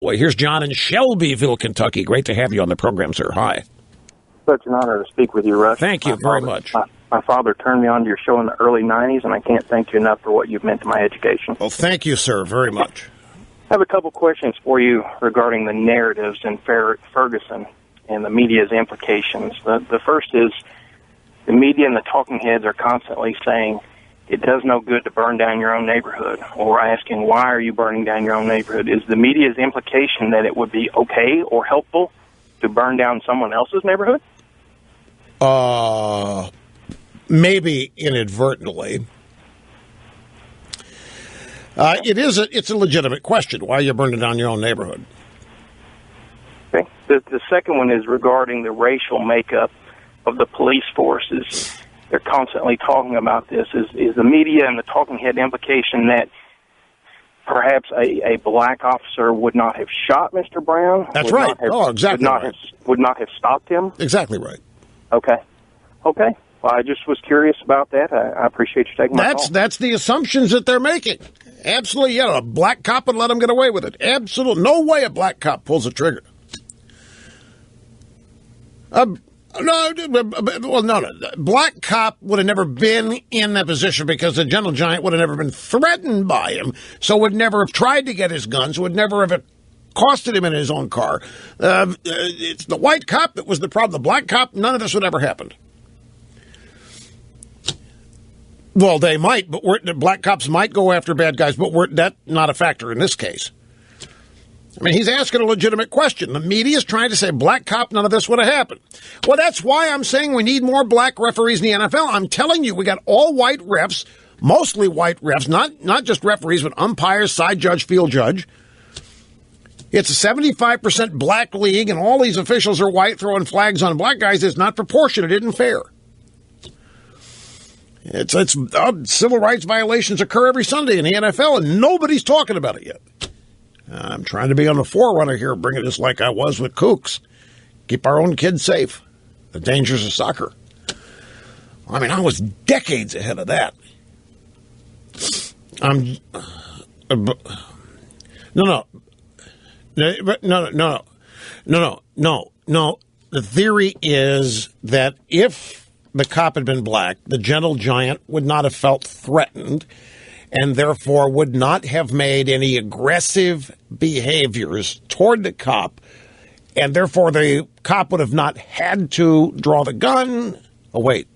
Well, here's John in Shelbyville, Kentucky. Great to have you on the program, sir. Hi. Such an honor to speak with you, Russ. Thank you very much. My father turned me on to your show in the early 90s, and I can't thank you enough for what you've meant to my education. Well, thank you, sir, very much. I have a couple questions for you regarding the narratives in Ferguson and the media's implications. The first is the media and the talking heads are constantly saying it does no good to burn down your own neighborhood, or asking why are you burning down your own neighborhood. Is the media's implication that it would be okay or helpful to burn down someone else's neighborhood? Maybe inadvertently. It's a legitimate question. Why are you burning down your own neighborhood? Okay. The second one is regarding the racial makeup of the police forces. They're constantly talking about this. Is the media and the talking head implication that perhaps a black officer would not have shot Mr. Brown? That's right. Exactly right. Would not have stopped him? Exactly right. Okay. Well, I just was curious about that. I appreciate you taking my call. That's the assumptions that they're making. Absolutely, yeah. A black cop would let him get away with it. Absolutely. No way a black cop pulls a trigger. No. Black cop would have never been in that position because the Gentle Giant would have never been threatened by him, so would never have tried to get his guns, would never have accosted him in his own car. It's the white cop that was the problem. The black cop, none of this would ever happen. Well, they might, but the black cops might go after bad guys, but that's not a factor in this case. I mean, he's asking a legitimate question. The media is trying to say, black cop, none of this would have happened. Well, that's why I'm saying we need more black referees in the NFL. I'm telling you, we got all white refs, mostly white refs, not just referees, but umpires, side judge, field judge. It's a 75% black league, and all these officials are white, throwing flags on black guys. It's not proportionate, it isn't fair. Civil rights violations occur every Sunday in the NFL, and nobody's talking about it yet. I'm trying to be on the forerunner here, bringing this like I was with Kooks. Keep our own kids safe. The dangers of soccer. I mean, I was decades ahead of that. No. The theory is that if the cop had been black, the Gentle Giant would not have felt threatened and therefore would not have made any aggressive behaviors toward the cop, and therefore the cop would have not had to draw the gun. Oh, wait.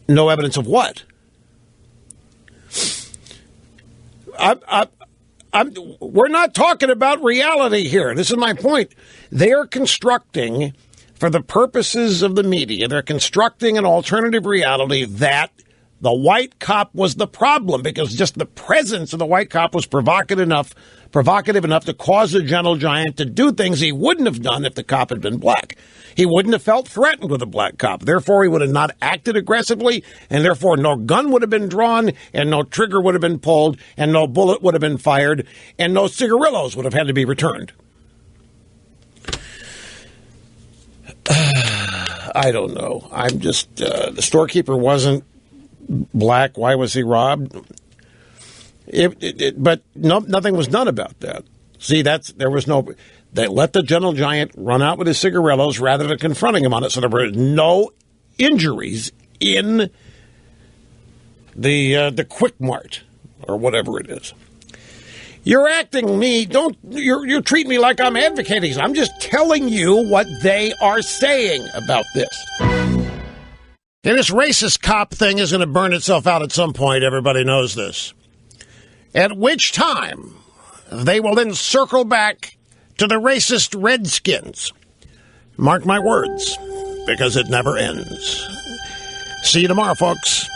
No evidence of what? We're not talking about reality here. This is my point. They are constructing, for the purposes of the media, they're constructing an alternative reality that the white cop was the problem because just the presence of the white cop was provocative enough to cause the Gentle Giant to do things he wouldn't have done if the cop had been black. He wouldn't have felt threatened with a black cop. Therefore, he would have not acted aggressively, and therefore no gun would have been drawn, and no trigger would have been pulled, and no bullet would have been fired, and no cigarillos would have had to be returned. I don't know. I'm just, the storekeeper wasn't black. Why was he robbed? But nothing was done about that. See, they let the Gentle Giant run out with his cigarillos rather than confronting him on it, so there were no injuries in the Quick Mart or whatever it is. You're acting me. You treat me like I'm advocating. I'm just telling you what they are saying about this. And this racist cop thing is going to burn itself out at some point. Everybody knows this. At which time they will then circle back to the racist Redskins. Mark my words, because it never ends. See you tomorrow, folks.